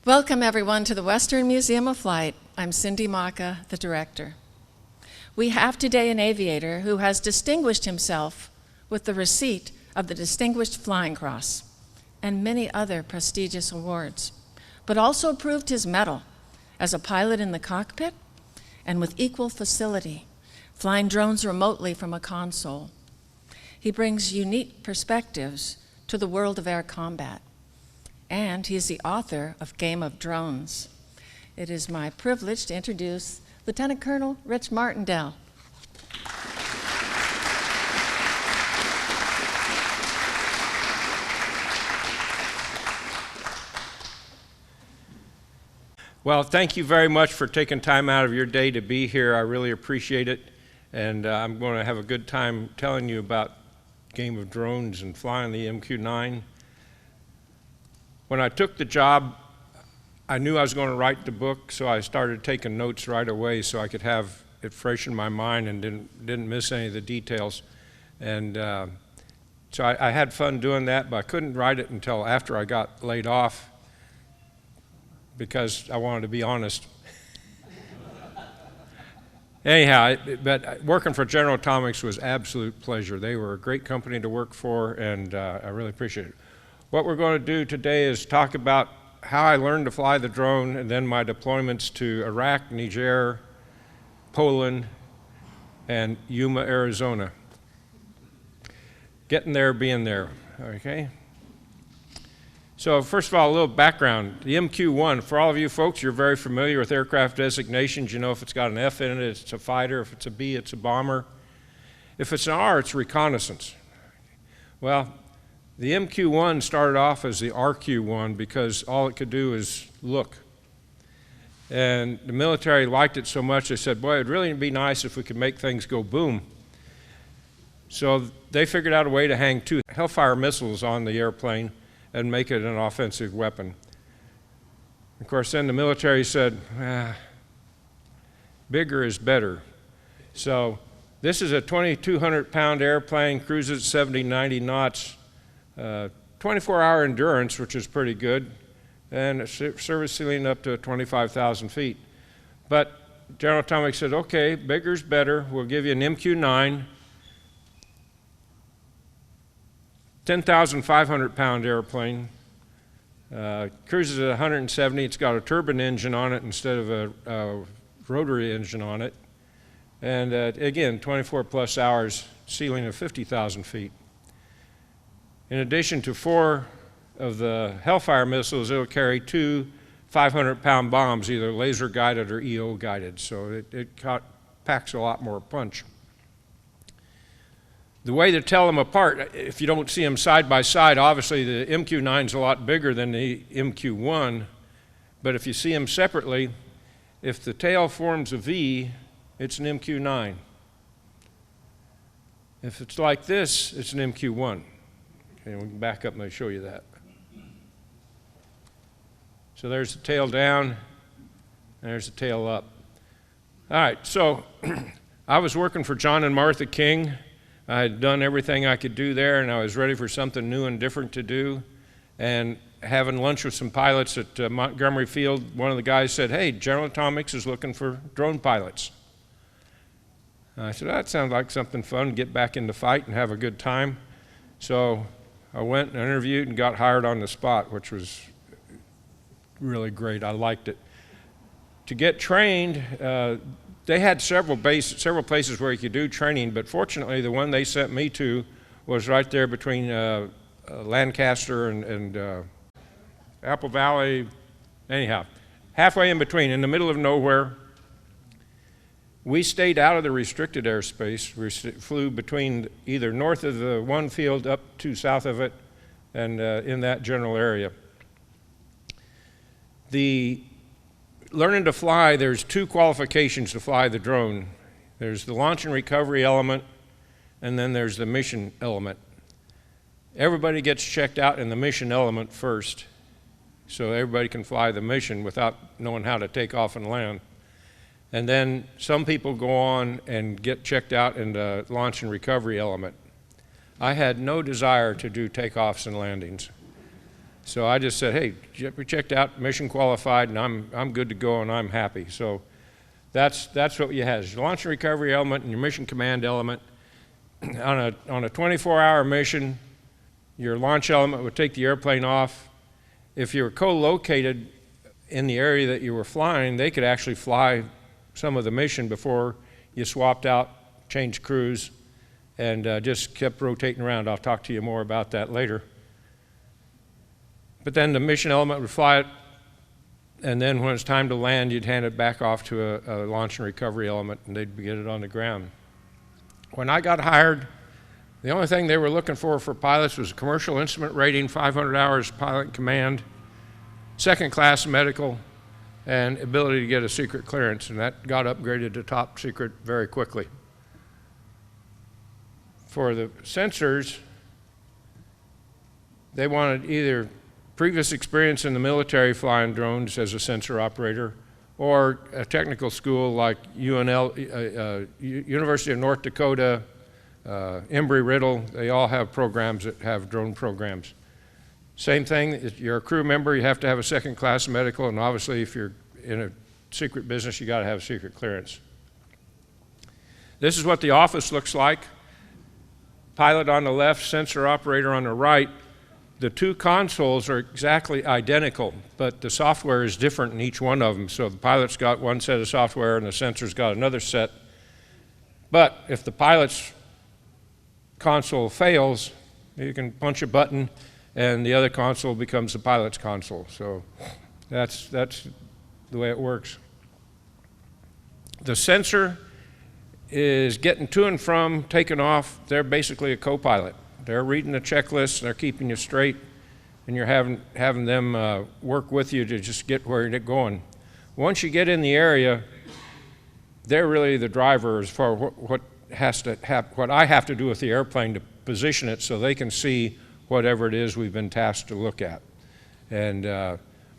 Welcome everyone to the Western Museum of Flight. I'm Cindy Maka, the director. We have today an aviator who has distinguished himself with the receipt of the Distinguished Flying Cross and many other prestigious awards, but also proved his mettle as a pilot in the cockpit and with equal facility, flying drones remotely from a console. He brings unique perspectives to the world of air combat, and he is the author of Game of Drones. It is my privilege to introduce Lieutenant Colonel Rich Martindell. Well, thank you very much for taking time out of your day to be here. I really appreciate it, and I'm going to have a good time telling you about Game of Drones and flying the MQ-9. When I took the job, I knew I was going to write the book, so I started taking notes right away so I could have it fresh in my mind and didn't miss any of the details. And so I had fun doing that, but I couldn't write it until after I got laid off because I wanted to be honest. Anyhow, but working for General Atomics was absolute pleasure. They were a great company to work for, and I really appreciate it. What we're going to do today is talk about how I learned to fly the drone and then my deployments to Iraq, Niger, Poland, and Yuma, Arizona. Getting there, being there, okay? So first of all, a little background. The MQ-1, for all of you folks, you're very familiar with aircraft designations. You know if it's got an F in it, it's a fighter. If it's a B, it's a bomber. If it's an R, it's reconnaissance. Well, the MQ-1 started off as the RQ-1 because all it could do is look. And the military liked it so much, they said, boy, it'd really be nice if we could make things go boom. So they figured out a way to hang 2 Hellfire missiles on the airplane and make it an offensive weapon. Of course, then the military said, bigger is better. So this is a 2,200-pound airplane, cruises 70, 90 knots, 24-hour endurance, which is pretty good, and a service ceiling up to 25,000 feet. But General Atomics said, okay, bigger's better. We'll give you an MQ-9, 10,500-pound airplane, cruises at 170. It's got a turbine engine on it instead of a rotary engine on it. And again, 24-plus hours, ceiling of 50,000 feet. In addition to 4 of the Hellfire missiles, it'll carry 2 500-pound bombs, either laser-guided or EO-guided, so it packs a lot more punch. The way to tell them apart, if you don't see them side by side, obviously the MQ-9 is a lot bigger than the MQ-1, but if you see them separately, if the tail forms a V, it's an MQ-9. If it's like this, it's an MQ-1. Okay, we can back up and I'll show you that. So there's the tail down, and there's the tail up. All right, so I was working for John and Martha King. I had done everything I could do there, and I was ready for something new and different to do. And having lunch with some pilots at Montgomery Field, one of the guys said, hey, General Atomics is looking for drone pilots. And I said, that sounds like something fun, get back in the fight and have a good time. So I went and interviewed and got hired on the spot, which was really great. I liked it. To get trained, they had several places where you could do training, but fortunately the one they sent me to was right there between Lancaster and Apple Valley. Anyhow, halfway in between, in the middle of nowhere. We stayed out of the restricted airspace. We flew between either north of the one field up to south of it and in that general area. The learning to fly, there's 2 qualifications to fly the drone. There's the launch and recovery element, and then there's the mission element. Everybody gets checked out in the mission element first, so everybody can fly the mission without knowing how to take off and land. And then some people go on and get checked out in the launch and recovery element. I had no desire to do takeoffs and landings. So I just said, hey, we checked out, mission qualified, and I'm good to go, and I'm happy. So that's what you have: your launch and recovery element and your mission command element. On a 24-hour mission, your launch element would take the airplane off. If you were co-located in the area that you were flying, they could actually fly some of the mission before you swapped out, changed crews, and just kept rotating around. I'll talk to you more about that later. But then the mission element would fly it, and then when it's time to land, you'd hand it back off to a launch and recovery element, and they'd get it on the ground. When I got hired, the only thing they were looking for pilots was a commercial instrument rating, 500 hours pilot command, second class medical, and ability to get a secret clearance, and that got upgraded to top secret very quickly. For the sensors, they wanted either previous experience in the military flying drones as a sensor operator, or a technical school like University of North Dakota, Embry-Riddle. They all have programs that have drone programs. Same thing, if you're a crew member, you have to have a second class medical, and obviously if you're in a secret business, you got to have a secret clearance. This is what the office looks like. Pilot on the left, sensor operator on the right. The two consoles are exactly identical, but the software is different in each one of them. So the pilot's got one set of software and the sensor's got another set. But if the pilot's console fails, you can punch a button and the other console becomes the pilot's console. So that's the way it works. The sensor is getting to and from, taking off. They're basically a co-pilot. They're reading the checklist, they're keeping you straight, and you're having them work with you to just get where you're going. Once you get in the area, they're really the driver as far as what I have to do with the airplane to position it so they can see whatever it is we've been tasked to look at. And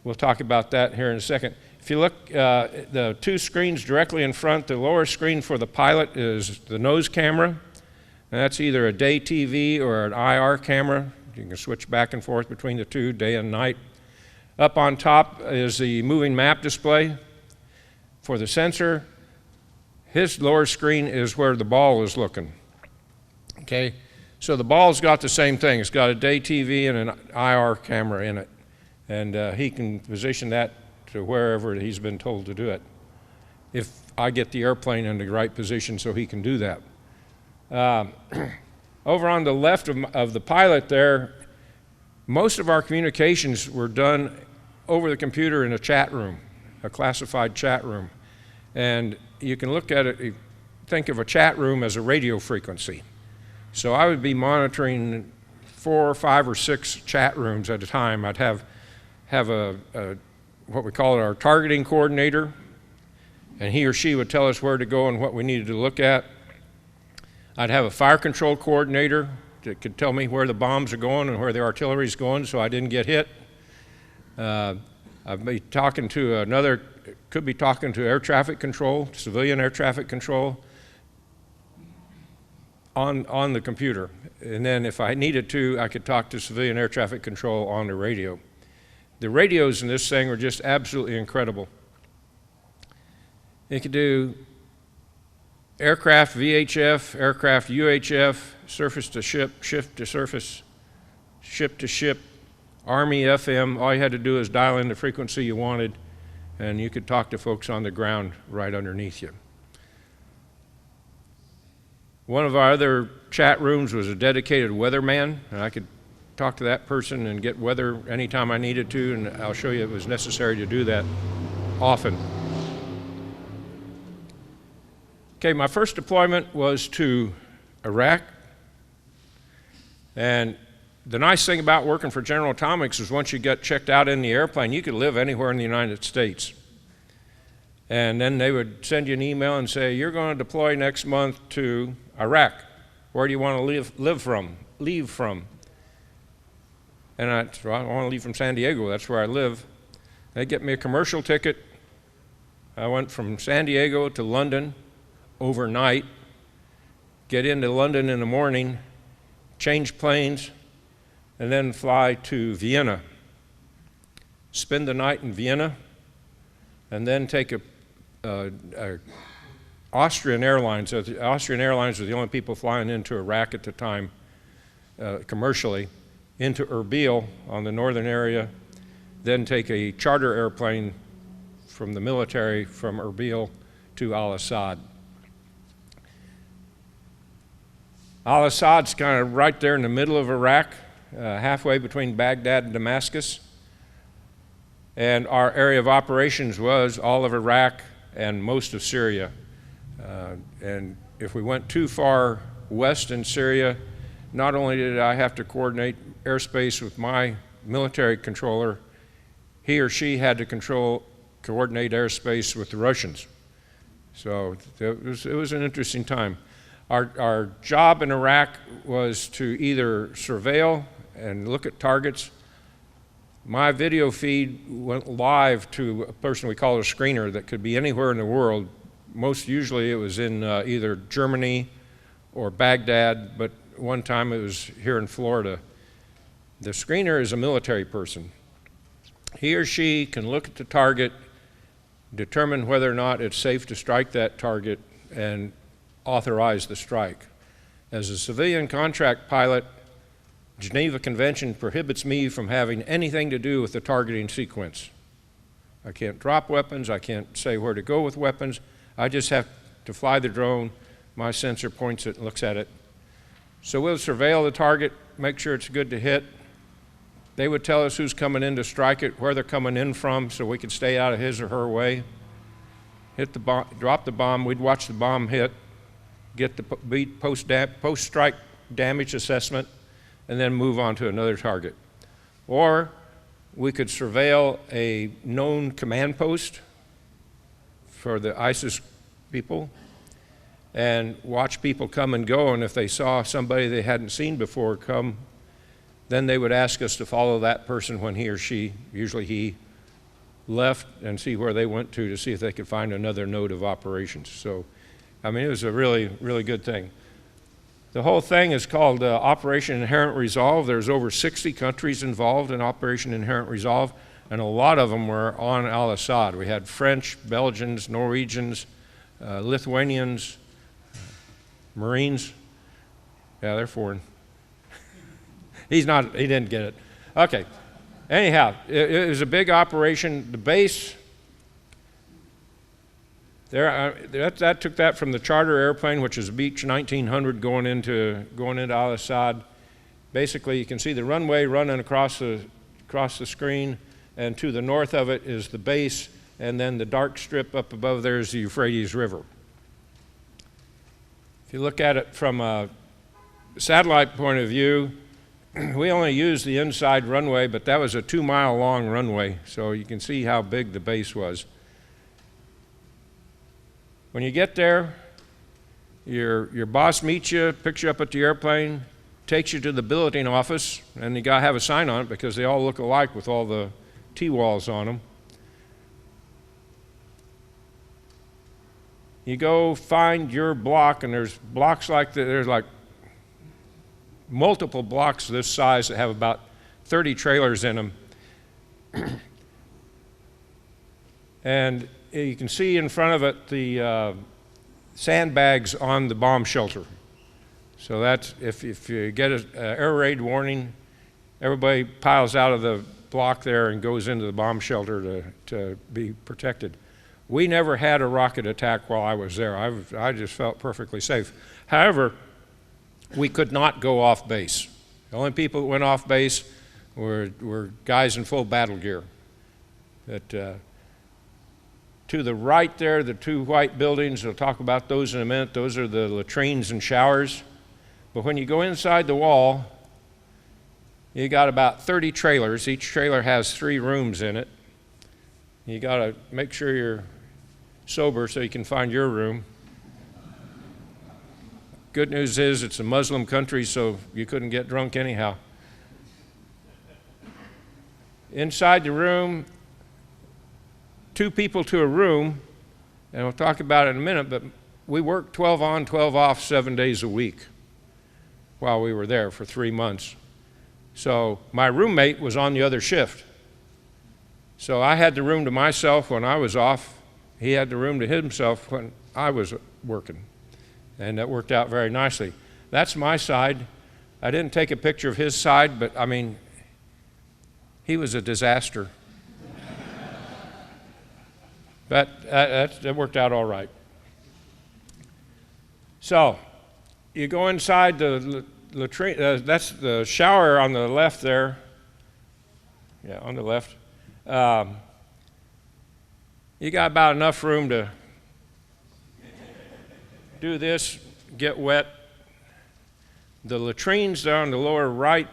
we'll talk about that here in a second. If you look, the two screens directly in front, the lower screen for the pilot is the nose camera. And that's either a day TV or an IR camera. You can switch back and forth between the two, day and night. Up on top is the moving map display. For the sensor, his lower screen is where the ball is looking. Okay, so the ball's got the same thing. It's got a day TV and an IR camera in it. And he can position that to wherever he's been told to do it, if I get the airplane in the right position so he can do that. Over on the left of the pilot there, most of our communications were done over the computer in a chat room, a classified chat room. And you can look at it, think of a chat room as a radio frequency. So I would be monitoring 4, 5, or 6 chat rooms at a time. I'd have what we call our targeting coordinator, and he or she would tell us where to go and what we needed to look at. I'd have a fire control coordinator that could tell me where the bombs are going and where the artillery is going so I didn't get hit. I'd be talking to could be talking to air traffic control, civilian air traffic control on the computer. And then if I needed to, I could talk to civilian air traffic control on the radio. The radios in this thing were just absolutely incredible. It could do aircraft VHF, aircraft UHF, surface to ship, ship to surface, ship to ship, Army FM. All you had to do is dial in the frequency you wanted, and you could talk to folks on the ground right underneath you. One of our other chat rooms was a dedicated weatherman, and I could talk to that person and get weather anytime I needed to, and I'll show you it was necessary to do that often. Okay, my first deployment was to Iraq, and the nice thing about working for General Atomics is once you get checked out in the airplane, you could live anywhere in the United States. And then they would send you an email and say, you're going to deploy next month to Iraq. Where do you want to leave from? And I want to leave from San Diego, that's where I live. They get me a commercial ticket. I went from San Diego to London overnight, get into London in the morning, change planes, and then fly to Vienna. spend the night in Vienna, and then take Austrian Airlines. Austrian Airlines were the only people flying into Iraq at the time, commercially, into Erbil on the northern area, then take a charter airplane from the military from Erbil to Al-Assad. Al-Assad's kind of right there in the middle of Iraq, halfway between Baghdad and Damascus. And our area of operations was all of Iraq and most of Syria. And if we went too far west in Syria, not only did I have to coordinate airspace with my military controller, he or she had to coordinate airspace with the Russians. So it was an interesting time. Our job in Iraq was to either surveil and look at targets. My video feed went live to a person we call a screener that could be anywhere in the world. Most usually it was in either Germany or Baghdad, but one time it was here in Florida. The screener is a military person. He or she can look at the target, determine whether or not it's safe to strike that target, and authorize the strike. As a civilian contract pilot, Geneva Convention prohibits me from having anything to do with the targeting sequence. I can't drop weapons, I can't say where to go with weapons, I just have to fly the drone, my sensor points it and looks at it. So we'll surveil the target, make sure it's good to hit. They would tell us who's coming in to strike it, where they're coming in from, so we could stay out of his or her way. Hit the bomb, drop the bomb, we'd watch the bomb hit, get the post-strike damage assessment, and then move on to another target. Or we could surveil a known command post for the ISIS people and watch people come and go, and if they saw somebody they hadn't seen before come, then they would ask us to follow that person when he or she, usually he, left, and see where they went to see if they could find another node of operations. So, I mean, it was a really, really good thing. The whole thing is called Operation Inherent Resolve. There's over 60 countries involved in Operation Inherent Resolve, and a lot of them were on Al-Assad. We had French, Belgians, Norwegians, Lithuanians, Marines. Yeah, they're foreign. He didn't get it. Okay. Anyhow, it was a big operation. The base, that took that from the charter airplane, which is Beech 1900 going into Al-Assad. Basically, you can see the runway running across the screen, and to the north of it is the base, and then the dark strip up above there is the Euphrates River. If you look at it from a satellite point of view, we only used the inside runway, but that was a 2-mile long runway, so you can see how big the base was. When you get there, your boss meets you, picks you up at the airplane, takes you to the billeting office, and you gotta have a sign on it because they all look alike with all the T-walls on them. You go find your block, and there's blocks like that, there's like multiple blocks this size that have about 30 trailers in them. And you can see in front of it the sandbags on the bomb shelter. So that's, if you get an air raid warning, everybody piles out of the block there and goes into the bomb shelter to be protected. We never had a rocket attack while I was there. I just felt perfectly safe. However, we could not go off base. The only people that went off base were guys in full battle gear. To the right there, the 2 white buildings, we'll talk about those in a minute, those are the latrines and showers. But when you go inside the wall, you got about 30 trailers. Each trailer has 3 rooms in it. You got to make sure you're sober so you can find your room. Good news is it's a Muslim country, so you couldn't get drunk anyhow. Inside the room, 2 people to a room, and we'll talk about it in a minute, but we worked 12 on, 12 off, 7 days a week while we were there for 3 months. So my roommate was on the other shift. So I had the room to myself when I was off. He had the room to himself when I was working. And that worked out very nicely. That's my side. I didn't take a picture of his side, but I mean, he was a disaster. But that worked out all right. So you go inside the latrine. That's the shower on the left there. Yeah, on the left. You got about enough room to do this, get wet. The latrines there on the lower right,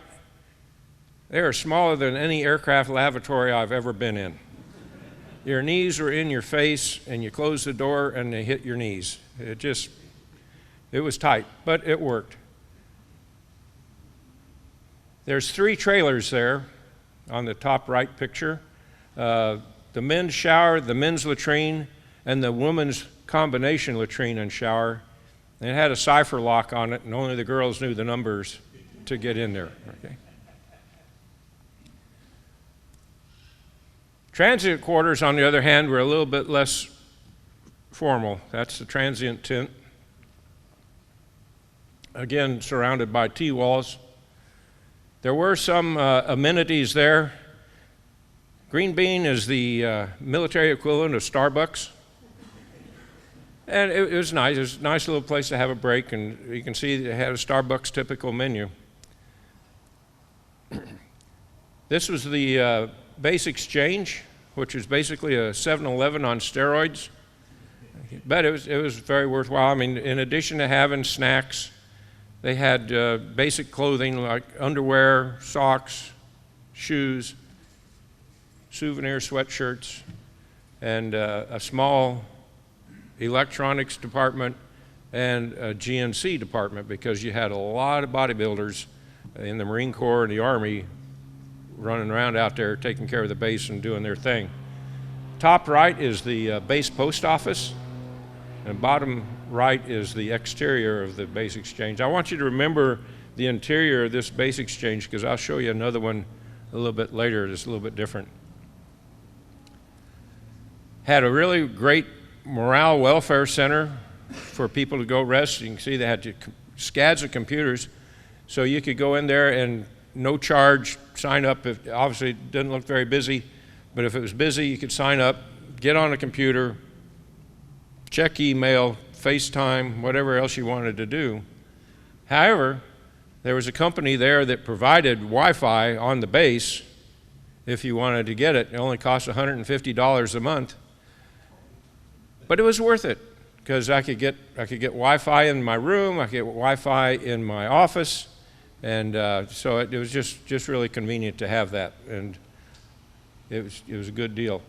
they are smaller than any aircraft lavatory I've ever been in. Your knees are in your face, and you close the door, and they hit your knees. It was tight, but it worked. There's 3 trailers there on the top right picture. The men's shower, the men's latrine, and the women's combination latrine and shower. And it had a cipher lock on it, and only the girls knew the numbers to get in there. Okay. Transient quarters, on the other hand, were a little bit less formal. That's the transient tent. Again, surrounded by T-walls. There were some amenities there. Green Bean is the military equivalent of Starbucks. And it was nice. It was a nice little place to have a break, and you can see they had a Starbucks typical menu. This was the base exchange, which is basically a 7-Eleven on steroids. But it was very worthwhile. I mean, in addition to having snacks, they had basic clothing like underwear, socks, shoes, souvenir sweatshirts, and a small electronics department and a GNC department, because you had a lot of bodybuilders in the Marine Corps and the Army running around out there taking care of the base and doing their thing. Top right is the base post office, and bottom right is the exterior of the base exchange. I want you to remember the interior of this base exchange, because I'll show you another one a little bit later that's a little bit different. Had a really great morale welfare center for people to go rest. You can see they had scads of computers, so you could go in there and no charge, sign up. If, obviously, it didn't look very busy, but if it was busy, you could sign up, get on a computer, check email, FaceTime, whatever else you wanted to do. However, there was a company there that provided Wi-Fi on the base if you wanted to get it. It only cost $150 a month. But it was worth it, because I could get Wi-Fi in my room, I could get Wi-Fi in my office, and so it was just really convenient to have that, and it was a good deal.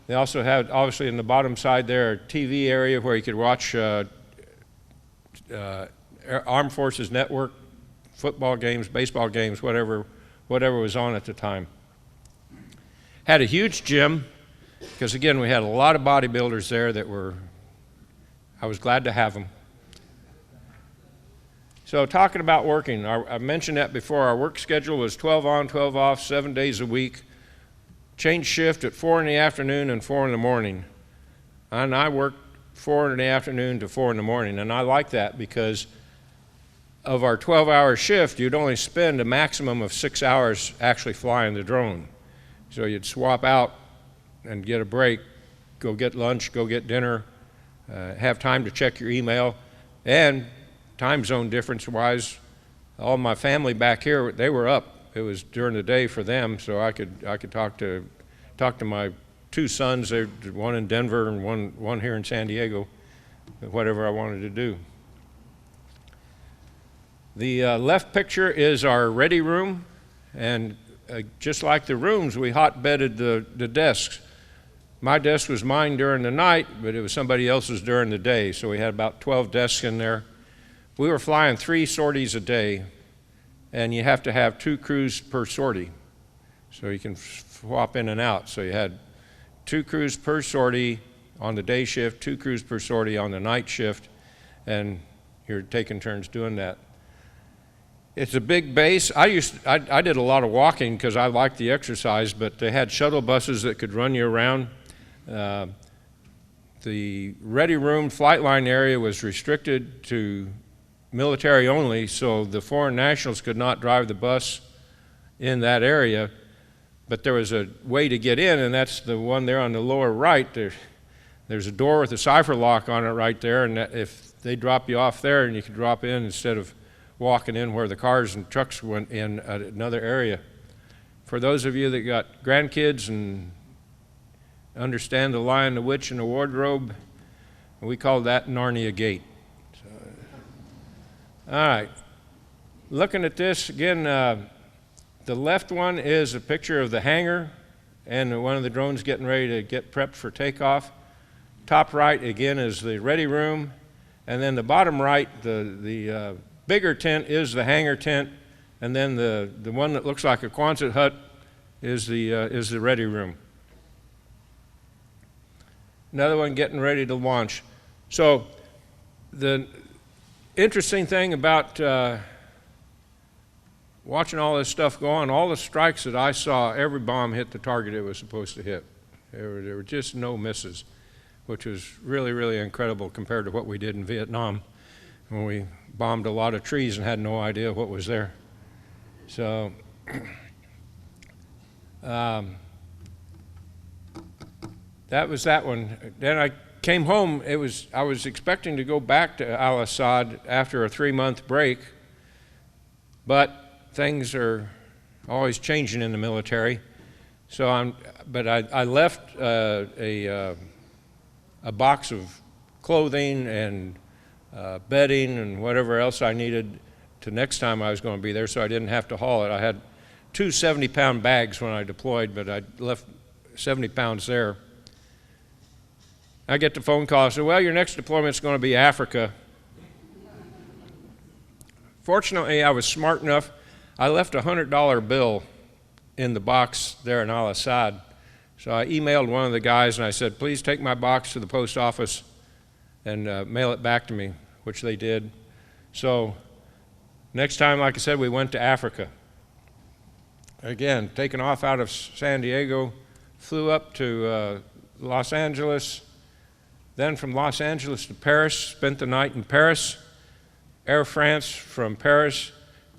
They also had, obviously, in the bottom side there, a TV area where you could watch Armed Forces Network, football games, baseball games, whatever was on at the time. Had a huge gym, because again, we had a lot of bodybuilders there I was glad to have them. So talking about working, I mentioned that before. Our work schedule was 12 on, 12 off, 7 days a week. Change shift at 4 in the afternoon and 4 in the morning. And I worked 4 in the afternoon to 4 in the morning, and I like that, because of our 12-hour shift, you'd only spend a maximum of 6 hours actually flying the drone. So you'd swap out and get a break, go get lunch, go get dinner, have time to check your email, and time zone difference-wise, all my family back here, they were up. It was during the day for them, so I could talk to my 2 sons, one in Denver and one here in San Diego, whatever I wanted to do. The left picture is our ready room, and just like the rooms, we hot-bedded the desks. My desk was mine during the night, but it was somebody else's during the day, so we had about 12 desks in there. We were flying 3 sorties a day, and you have to have 2 crews per sortie, so you can swap in and out. So you had 2 crews per sortie on the day shift, 2 crews per sortie on the night shift, and you're taking turns doing that. It's a big base. I did a lot of walking because I liked the exercise, but they had shuttle buses that could run you around. The ready room flight line area was restricted to military only, so the foreign nationals could not drive the bus in that area. But there was a way to get in, and that's the one there on the lower right. There's a door with a cipher lock on it right there, and if they drop you off there, and you can drop in instead of walking in where the cars and trucks went in at another area. For those of you that got grandkids and understand the Lion, the Witch, and the Wardrobe, we call that Narnia Gate. So, all right, looking at this again, the left one is a picture of the hangar and one of the drones getting ready to get prepped for takeoff. Top right again is the ready room, and then the bottom right, the bigger tent is the hangar tent, and then the one that looks like a Quonset hut is the ready room. Another one getting ready to launch. So the interesting thing about watching all this stuff go on, all the strikes that I saw, every bomb hit the target it was supposed to hit. There were just no misses, which was really, really incredible compared to what we did in Vietnam when we bombed a lot of trees and had no idea what was there. So that was that one. Then I came home. I was expecting to go back to Al-Assad after a 3-month break, but things are always changing in the military. So I left a box of clothing and bedding and whatever else I needed to next time I was going to be there, so I didn't have to haul it. I had 2 70-pound bags when I deployed, but I left 70 pounds there. I get the phone call. I said, well, your next deployment's going to be Africa. Fortunately, I was smart enough. I left a $100 bill in the box there in Al-Assad. So I emailed one of the guys and I said, please take my box to the post office and mail it back to me, which they did. So next time, like I said, we went to Africa. Again, taken off out of San Diego, flew up to Los Angeles, then from Los Angeles to Paris, spent the night in Paris, Air France from Paris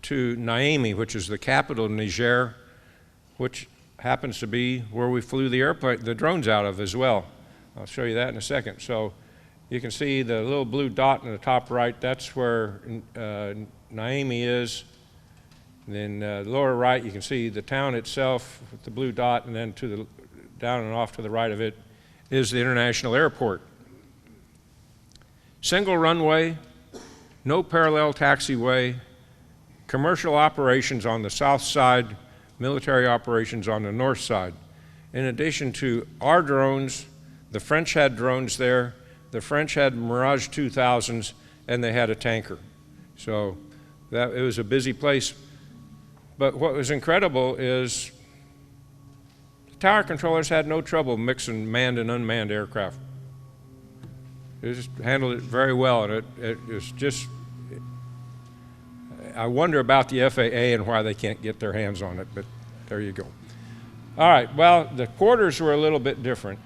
to Niamey, which is the capital of Niger, which happens to be where we flew the drones out of as well. I'll show you that in a second. So you can see the little blue dot in the top right, that's where Niamey is. And then the lower right, you can see the town itself with the blue dot, and then down and off to the right of it is the international airport. Single runway, no parallel taxiway, commercial operations on the south side, military operations on the north side. In addition to our drones, the French had drones there, the French had Mirage 2000s, and they had a tanker. So it was a busy place. But what was incredible is the tower controllers had no trouble mixing manned and unmanned aircraft. They just handled it very well, and it was just, I wonder about the FAA and why they can't get their hands on it, but there you go. All right, well, the quarters were a little bit different.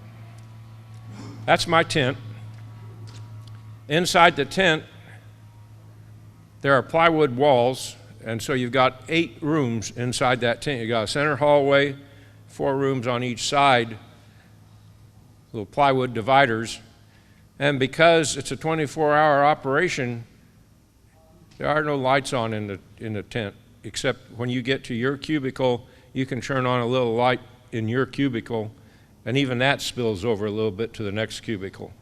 That's my tent. Inside the tent, there are plywood walls, and so you've got 8 rooms inside that tent. You've got a center hallway, 4 rooms on each side, little plywood dividers. And because it's a 24-hour operation, there are no lights on in the tent, except when you get to your cubicle, you can turn on a little light in your cubicle, and even that spills over a little bit to the next cubicle.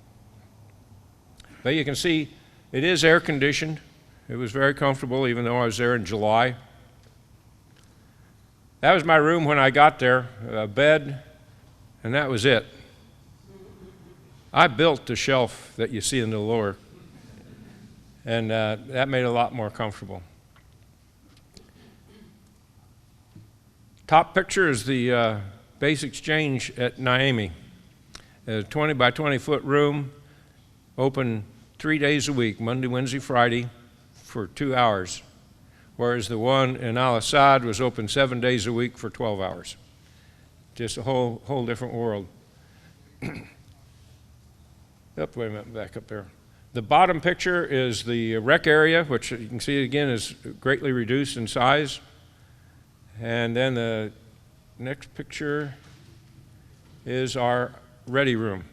But you can see it is air conditioned. It was very comfortable, even though I was there in July. That was my room when I got there, a bed, and that was it. I built the shelf that you see in the lower, and that made it a lot more comfortable. Top picture is the base exchange at Niamey. A 20 by 20 foot room, open 3 days a week, Monday, Wednesday, Friday, for 2 hours. whereas the one in Al-Assad was open 7 days a week for 12 hours. Just a whole different world. Wait a minute, back up there. The bottom picture is the rec area, which you can see again is greatly reduced in size. And then the next picture is our ready room.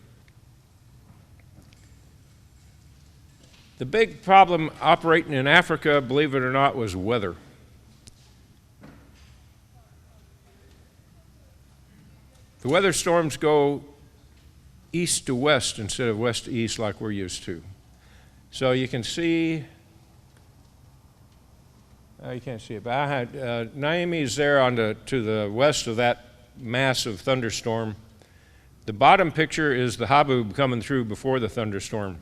The big problem operating in Africa, believe it or not, was weather. The weather storms go east to west instead of west to east like we're used to. So you can see, you can't see it, but I had, Naomi is there to the west of that massive thunderstorm. The bottom picture is the haboob coming through before the thunderstorm.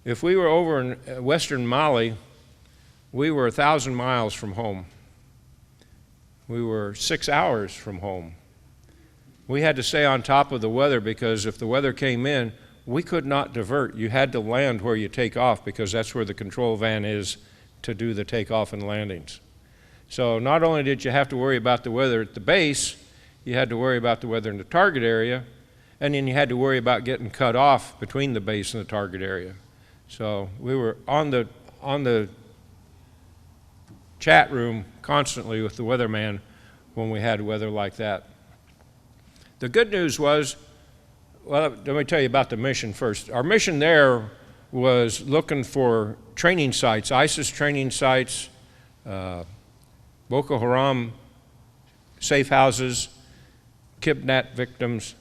If we were over in western Mali, we were 1,000 miles from home. We were 6 hours from home. We had to stay on top of the weather because if the weather came in, we could not divert. You had to land where you take off because that's where the control van is to do the takeoff and landings. So not only did you have to worry about the weather at the base, you had to worry about the weather in the target area, and then you had to worry about getting cut off between the base and the target area. So we were on the chat room constantly with the weatherman when we had weather like that. The good news was, well, let me tell you about the mission first. Our mission there was looking for training sites, ISIS training sites, Boko Haram safe houses, kidnapped victims.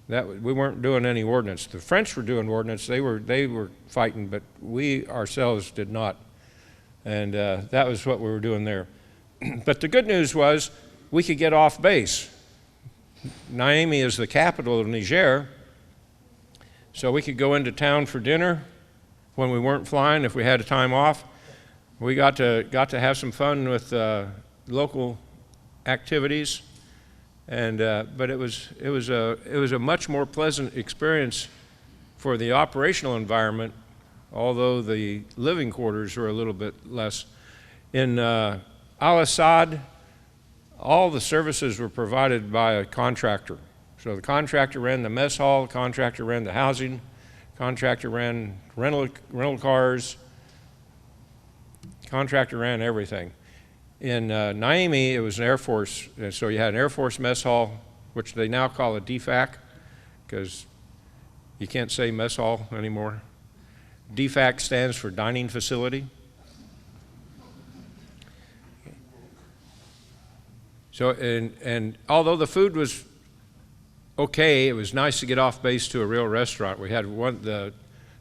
We weren't doing any ordnance. The French were doing ordnance. They were fighting, but we ourselves did not. And that was what we were doing there. But the good news was we could get off base. Niamey is the capital of Niger, so we could go into town for dinner when we weren't flying if we had a time off. We got to have some fun with local activities, and but it was a much more pleasant experience for the operational environment, although the living quarters were a little bit less. In Al-Assad, all the services were provided by a contractor. So the contractor ran the mess hall, the contractor ran the housing, contractor ran rental cars, contractor ran everything. In Niamey, it was an Air Force, so you had an Air Force mess hall, which they now call a DFAC, because you can't say mess hall anymore. DFAC stands for dining facility. So, and although the food was okay, it was nice to get off base to a real restaurant. We had the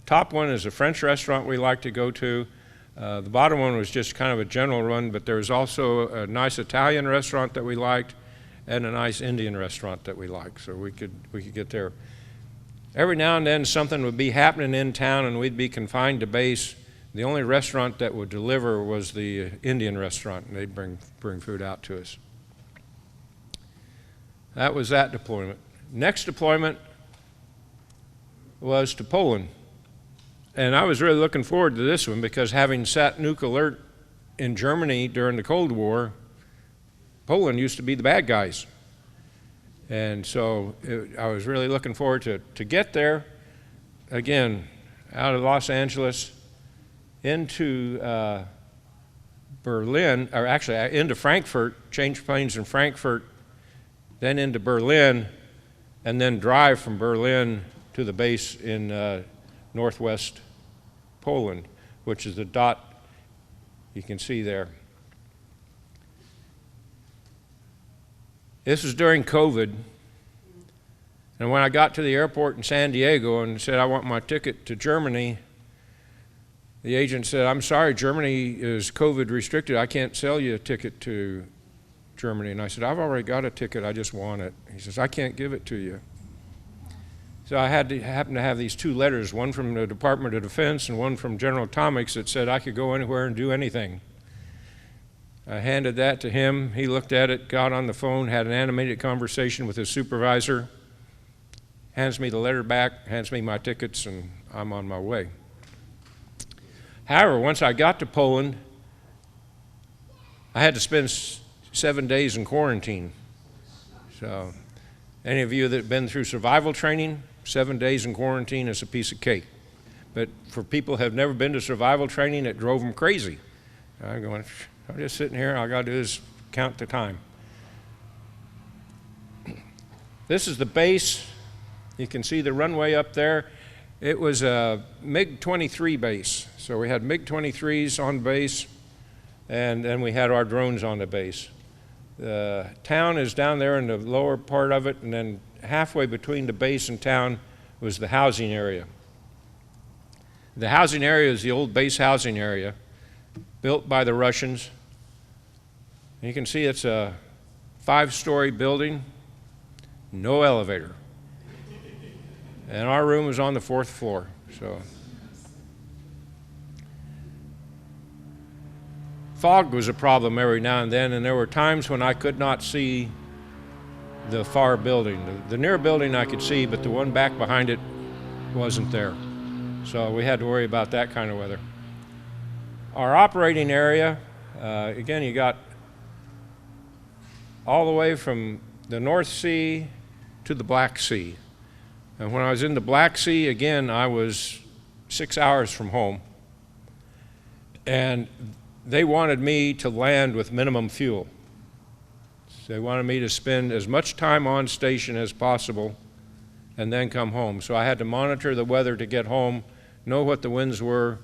top one is a French restaurant we like to go to. The bottom one was just kind of a general run, but there was also a nice Italian restaurant that we liked and a nice Indian restaurant that we liked, so we could get there. Every now and then something would be happening in town and we'd be confined to base. The only restaurant that would deliver was the Indian restaurant, and they'd bring food out to us. That was that deployment. Next deployment was to Poland. And I was really looking forward to this one because having sat nuke alert in Germany during the Cold War, Poland used to be the bad guys. And so I was really looking forward to get there, again, out of Los Angeles into Berlin, or actually into Frankfurt, change planes in Frankfurt, then into Berlin, and then drive from Berlin to the base in northwest Poland, which is the dot you can see there. This was during COVID, and when I got to the airport in San Diego and said I want my ticket to Germany, the agent said, "I'm sorry, Germany is COVID restricted. I can't sell you a ticket to Germany." And I said, "I've already got a ticket, I just want it." He says, "I can't give it to you." So I happened to have these two letters, one from the Department of Defense and one from General Atomics that said I could go anywhere and do anything. I handed that to him. He looked at it, got on the phone, had an animated conversation with his supervisor, hands me the letter back, hands me my tickets, and I'm on my way. However, once I got to Poland, I had to spend 7 days in quarantine. So any of you that have been through survival training, 7 days in quarantine is a piece of cake. But for people who have never been to survival training, it drove them crazy. I'm going, I'm just sitting here, all I got to do is count the time. This is the base. You can see the runway up there. It was a MiG-23 base. So we had MiG-23s on base, and then we had our drones on the base. The town is down there in the lower part of it, and then halfway between the base and town was the housing area. The housing area is the old base housing area, built by the Russians. You can see it's a 5-story building, no elevator. And our room was on the 4th floor. So fog was a problem every now and then, and there were times when I could not see the far building. The near building I could see, but the one back behind it wasn't there. So we had to worry about that kind of weather. Our operating area, again, you got all the way from the North Sea to the Black Sea. And when I was in the Black Sea, again, I was 6 hours from home. And they wanted me to land with minimum fuel. So they wanted me to spend as much time on station as possible and then come home. So I had to monitor the weather to get home, know what the winds were,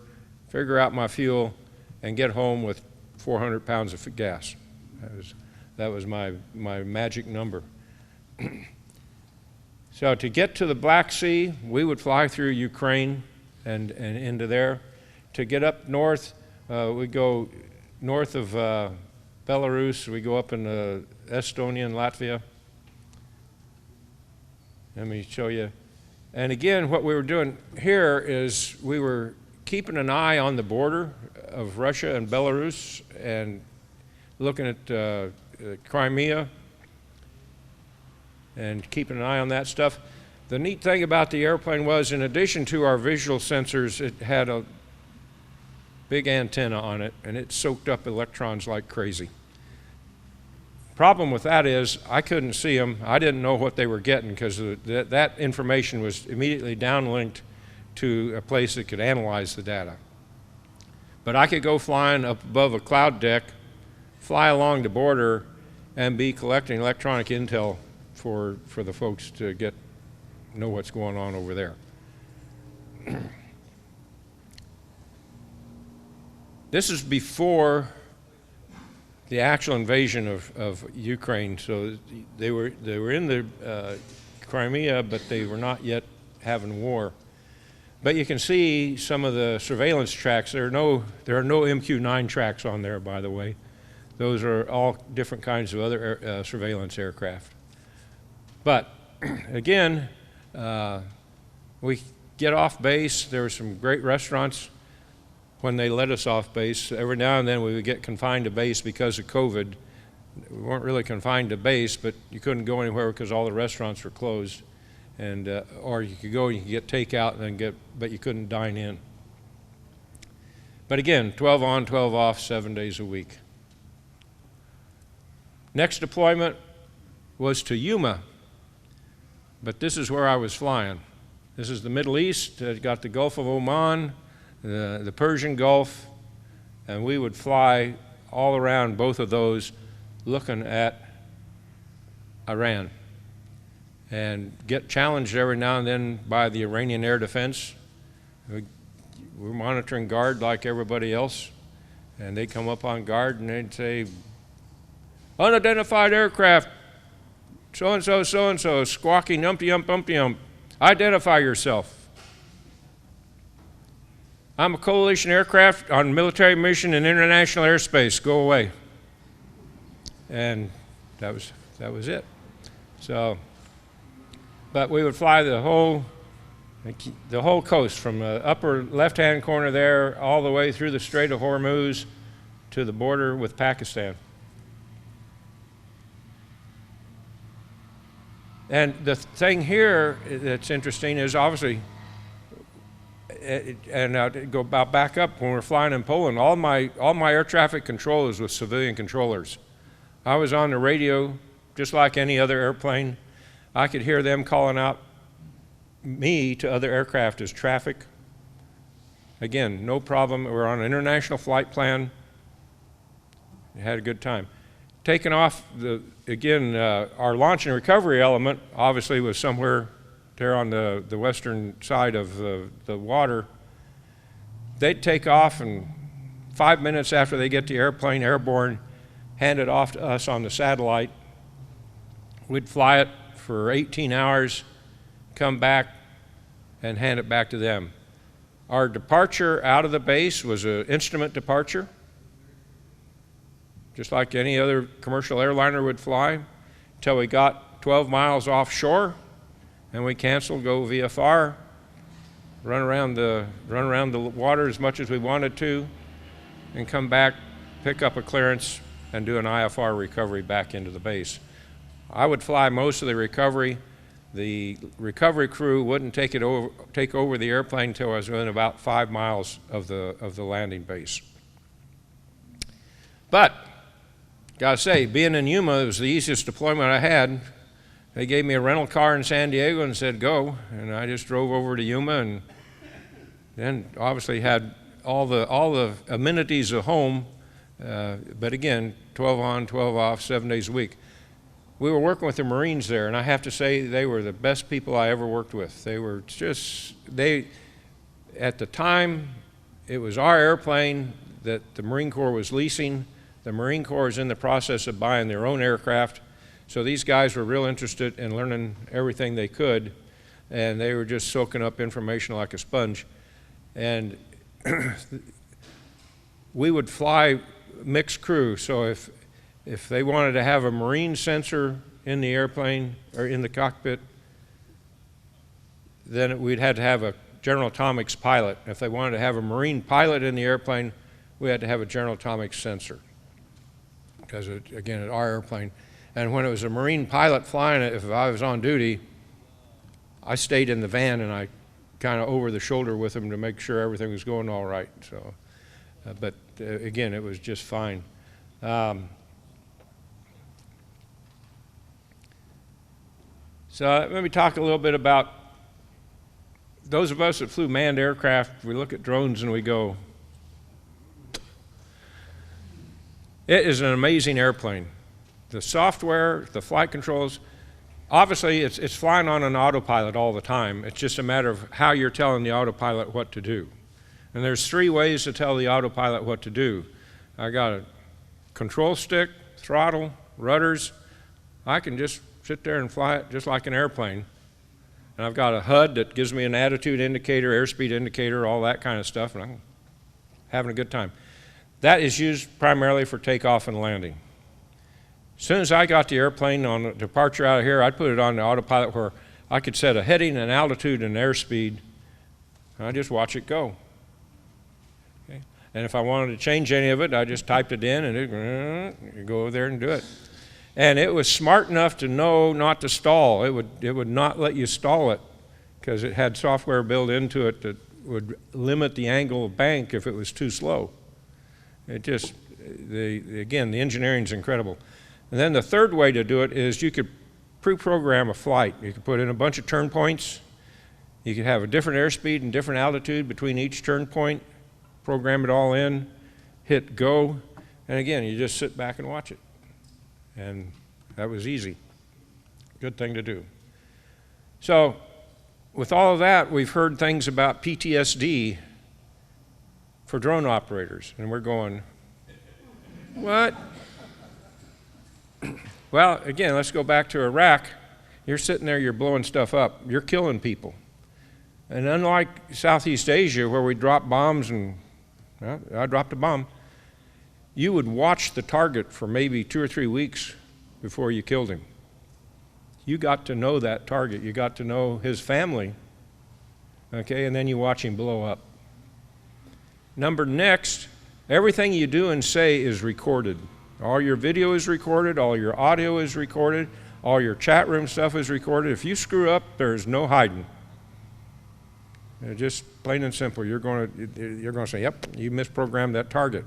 figure out my fuel, and get home with 400 pounds of gas. That was my magic number. So to get to the Black Sea, we would fly through Ukraine and into there. To get up north, we go north of Belarus. We go up in Estonia and Latvia. Let me show you. And again, what we were doing here is we were keeping an eye on the border of Russia and Belarus and looking at Crimea and keeping an eye on that stuff. The neat thing about the airplane was, in addition to our visual sensors, it had a big antenna on it, and it soaked up electrons like crazy. Problem with that is I couldn't see them. I didn't know what they were getting because that information was immediately downlinked to a place that could analyze the data. But I could go flying up above a cloud deck, fly along the border, and be collecting electronic intel for the folks to know what's going on over there. This is before the actual invasion of Ukraine. So they were in the Crimea, but they were not yet having war. But you can see some of the surveillance tracks. There are no MQ-9 tracks on there, by the way. Those are all different kinds of other surveillance aircraft. But again, we get off base. There were some great restaurants when they let us off base. Every now and then we would get confined to base because of COVID. We weren't really confined to base, but you couldn't go anywhere because all the restaurants were closed. And or you could go and you could get takeout and then but you couldn't dine in. But again, 12 on, 12 off, 7 days a week. Next deployment was to Yuma, but this is where I was flying. This is the Middle East. It got the Gulf of Oman, the Persian Gulf, and we would fly all around both of those looking at Iran and get challenged every now and then by the Iranian air defense. We're monitoring guard like everybody else, and they'd come up on guard and they'd say, "Unidentified aircraft, so-and-so, so-and-so, squawking, umpty-ump, umpty-ump. Identify yourself. I'm a coalition aircraft on military mission in international airspace. Go away." And that was it. So, but we would fly the whole coast from the upper left-hand corner there all the way through the Strait of Hormuz to the border with Pakistan. And the thing here that's interesting is obviously and to go about back up, when we're flying in Poland, all my air traffic control is with civilian controllers. I was on the radio just like any other airplane. I could hear them calling out me to other aircraft as traffic. Again, no problem. We're on an international flight plan. We had a good time. Taking off, our launch and recovery element obviously was somewhere there on the western side of the water. They'd take off, and 5 minutes after they get the airplane airborne, hand it off to us on the satellite. We'd fly it for 18 hours, come back, and hand it back to them. Our departure out of the base was an instrument departure, just like any other commercial airliner would fly, until we got 12 miles offshore, and we canceled, go VFR, run around the water as much as we wanted to, and come back, pick up a clearance, and do an IFR recovery back into the base. I would fly most of the recovery. The recovery crew wouldn't take over the airplane until I was within about 5 miles of the landing base. But gotta say, being in Yuma was the easiest deployment I had. They gave me a rental car in San Diego and said go, and I just drove over to Yuma, and then obviously had all the amenities of home. But again, 12 on, 12 off, 7 days a week. We were working with the Marines there, and I have to say they were the best people I ever worked with. They were at the time, it was our airplane that the Marine Corps was leasing. The Marine Corps is in the process of buying their own aircraft. So these guys were real interested in learning everything they could, and they were just soaking up information like a sponge. And we would fly mixed crew, so if they wanted to have a Marine sensor in the airplane or in the cockpit, then we'd had to have a General Atomics pilot. If they wanted to have a Marine pilot in the airplane, we had to have a General Atomics sensor, because again, it's our airplane. And when it was a Marine pilot flying it, if I was on duty, I stayed in the van and I kind of over the shoulder with them to make sure everything was going all right. So, but again, it was just fine. So let me talk a little bit about those of us that flew manned aircraft. We look at drones and we go, it is an amazing airplane. The software, the flight controls, obviously it's flying on an autopilot all the time. It's just a matter of how you're telling the autopilot what to do. And there's 3 ways to tell the autopilot what to do. I got a control stick, throttle, rudders. I can just sit there and fly it just like an airplane. And I've got a HUD that gives me an attitude indicator, airspeed indicator, all that kind of stuff, and I'm having a good time. That is used primarily for takeoff and landing. As soon as I got the airplane on the departure out of here, I'd put it on the autopilot where I could set a heading, an altitude, and airspeed, and I just watch it go. Okay? And if I wanted to change any of it, I just typed it in, and you go over there and do it. And it was smart enough to know not to stall. It would not let you stall it, because it had software built into it that would limit the angle of bank if it was too slow. It just, again, the engineering's incredible. And then the third way to do it is you could pre-program a flight. You could put in a bunch of turn points. You could have a different airspeed and different altitude between each turn point, program it all in, hit go, and again, you just sit back and watch it. And that was easy. Good thing to do. So with all of that, we've heard things about PTSD for drone operators, and we're going, what? Well, again, let's go back to Iraq. You're sitting there, you're blowing stuff up, you're killing people. And unlike Southeast Asia, where we drop bombs and, well, I dropped a bomb, you would watch the target for maybe 2 or 3 weeks before you killed him. You got to know that target. You got to know his family, okay, and then you watch him blow up. Next, everything you do and say is recorded. All your video is recorded, all your audio is recorded, all your chat room stuff is recorded. If you screw up, there's no hiding. Just plain and simple. You're going to say, yep, you misprogrammed that target.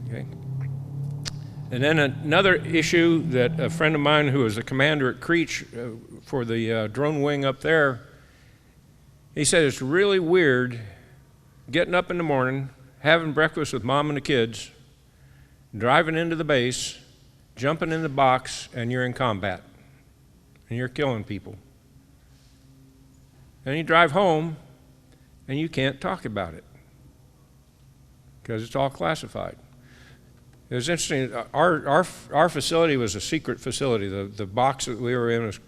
Okay. And then another issue that a friend of mine who was a commander at Creech for the drone wing up there, he said it's really weird getting up in the morning, having breakfast with mom and the kids, driving into the base, jumping in the box, and you're in combat. And you're killing people. And you drive home, and you can't talk about it because it's all classified. It was interesting. Our facility was a secret facility. The box that we were in was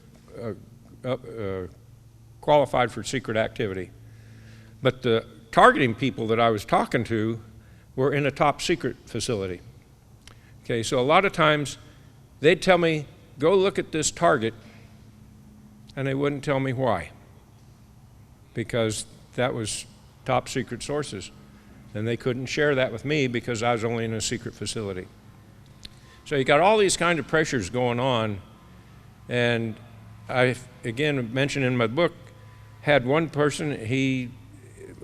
qualified for secret activity. But the targeting people that I was talking to were in a top secret facility. Okay, so a lot of times they'd tell me, go look at this target, and they wouldn't tell me why, because that was top secret sources. And they couldn't share that with me because I was only in a secret facility. So you got all these kind of pressures going on. And I, again, mentioned in my book, had one person, he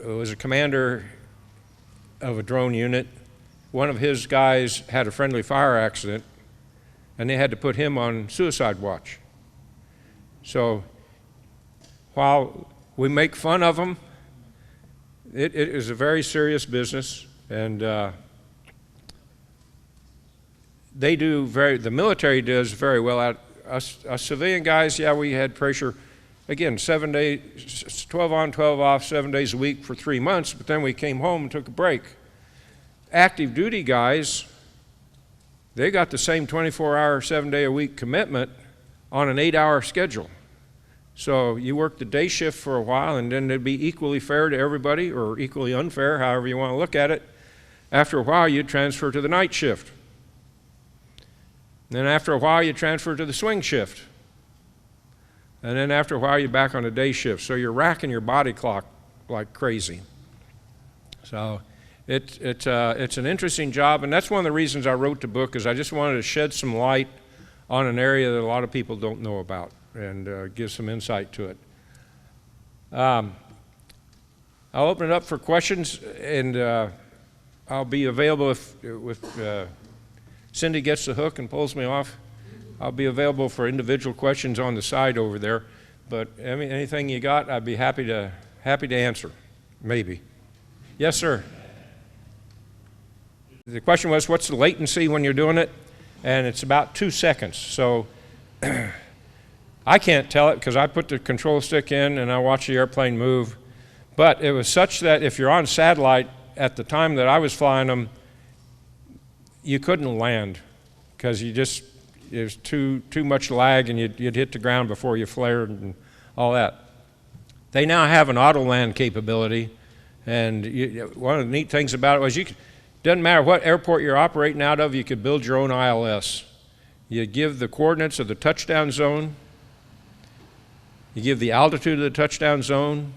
was a commander of a drone unit. One of his guys had a friendly fire accident, and they had to put him on suicide watch. So while we make fun of them, it is a very serious business, and the military does very well at us civilian guys. Yeah, we had pressure, again, 7 days, 12 on, 12 off, 7 days a week for 3 months, but then we came home and took a break. Active duty guys, they got the same 24-hour, 7-day-a-week commitment on an 8-hour schedule. So you work the day shift for a while, and then it'd be equally fair to everybody, or equally unfair, however you want to look at it. After a while, you'd transfer to the night shift. Then after a while, you transfer to the swing shift. And then after a while, you're back on the day shift. So you're racking your body clock like crazy. So it's an interesting job, and that's one of the reasons I wrote the book, is I just wanted to shed some light on an area that a lot of people don't know about, and give some insight to it. I'll open it up for questions, and I'll be available if Cindy gets the hook and pulls me off. I'll be available for individual questions on the side over there. But anything you got, I'd be happy to answer. Maybe. Yes, sir. The question was, what's the latency when you're doing it? And it's about 2 seconds. So I can't tell it because I put the control stick in and I watch the airplane move. But it was such that if you're on satellite, at the time that I was flying them, you couldn't land because there's too much lag, and you'd hit the ground before you flared and all that. They now have an auto land capability, and one of the neat things about it was doesn't matter what airport you're operating out of, you could build your own ILS. You give the coordinates of the touchdown zone, you give the altitude of the touchdown zone,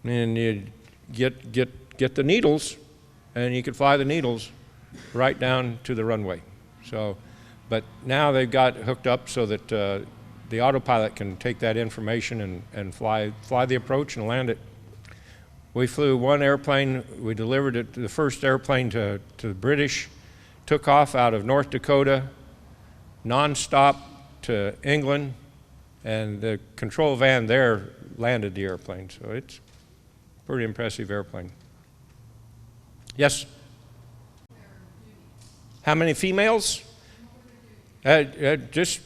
and you get the needles, and you can fly the needles right down to the runway. So, but now they've got hooked up so that the autopilot can take that information and fly the approach and land it. We flew one airplane. We delivered it, the first airplane to the British, took off out of North Dakota, nonstop to England, and the control van there landed the airplane. So it's a pretty impressive airplane. Yes? How many females? It's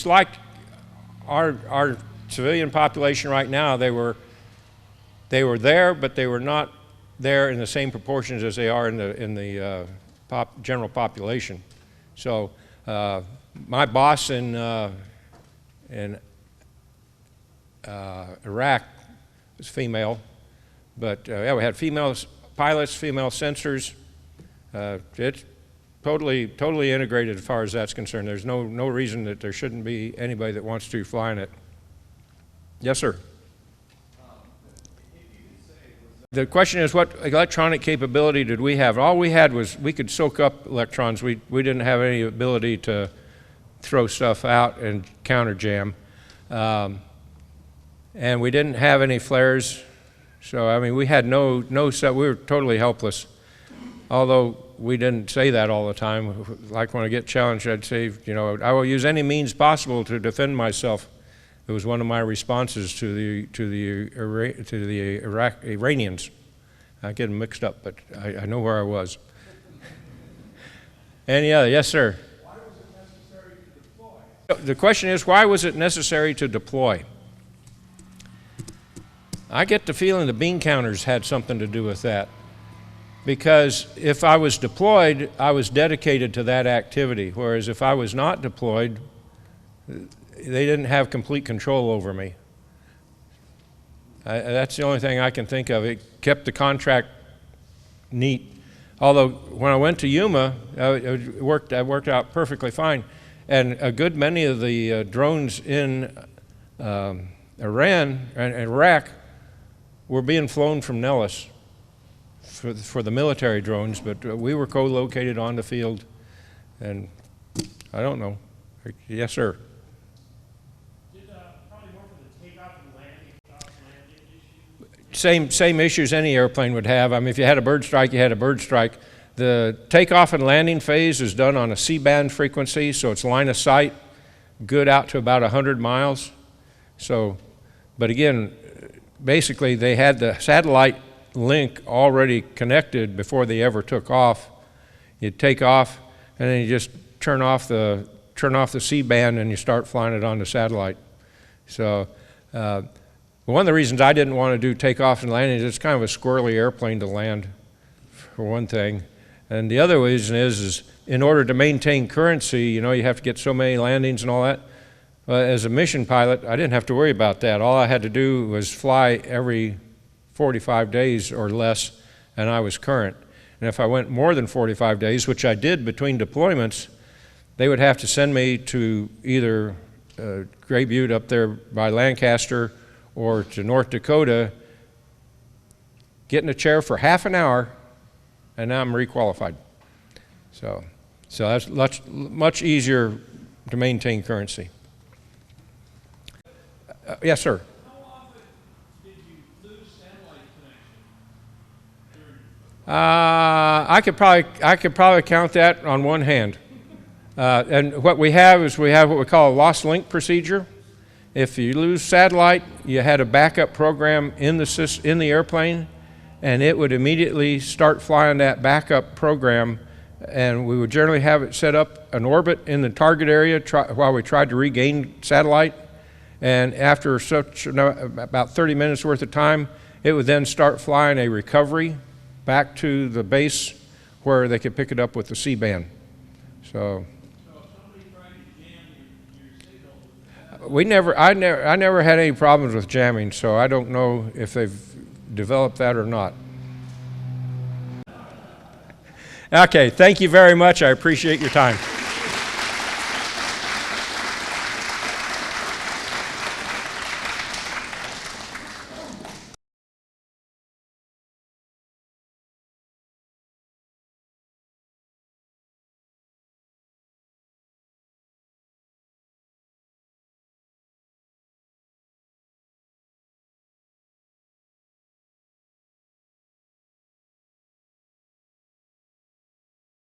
like our civilian population right now. They were there, but they were not there in the same proportions as they are in the general population. So my boss in Iraq was female, but yeah, we had female pilots, female sensors. It's totally integrated as far as that's concerned. There's no reason that there shouldn't be anybody that wants to fly in it. Yes, sir. The question is, what electronic capability did we have? All we had was we could soak up electrons. We didn't have any ability to throw stuff out and counter jam. and we didn't have any flares. So, I mean, we had we were totally helpless. Although we didn't say that all the time. Like when I get challenged, I'd say, you know, I will use any means possible to defend myself. It was one of my responses to the Iranians. I get them mixed up, but I know where I was. Any other? Yes, sir. Why was it necessary to deploy? The question is, why was it necessary to deploy? I get the feeling the bean counters had something to do with that. Because if I was deployed, I was dedicated to that activity, whereas if I was not deployed, they didn't have complete control over me. That's the only thing I can think of. It kept the contract neat. Although when I went to Yuma, it worked out perfectly fine. And a good many of the drones in Iran and Iraq were being flown from Nellis for the military drones, but we were co-located on the field, and I don't know. Yes, sir. Did probably more for the takeoff and landing issue? Same issues any airplane would have. I mean, if you had a bird strike, you had a bird strike. The takeoff and landing phase is done on a C-band frequency, so it's line of sight, good out to about 100 miles. So, but again, basically they had the satellite link already connected before they ever took off. You take off, and then you just turn off the C-band, and you start flying it on the satellite. So one of the reasons I didn't want to do takeoff and landing is it's kind of a squirrely airplane to land, for one thing. And the other reason is in order to maintain currency, you know, you have to get so many landings and all that. As a mission pilot, I didn't have to worry about that. All I had to do was fly every 45 days or less, and I was current. And if I went more than 45 days, which I did between deployments, they would have to send me to either Gray Butte up there by Lancaster or to North Dakota, get in a chair for half an hour, and now I'm requalified. So that's much easier to maintain currency. Yes, sir. How often did you lose satellite connection? I could probably count that on one hand. And what we have is we have what we call a lost link procedure. If you lose satellite, you had a backup program in the airplane, and it would immediately start flying that backup program, and we would generally have it set up an orbit in the target area while we tried to regain satellite. And after about 30 minutes worth of time, it would then start flying a recovery back to the base where they could pick it up with the C-band. So if somebody tried to jam your signal, I never had any problems with jamming, so I don't know if they've developed that or not. Okay, thank you very much. I appreciate your time.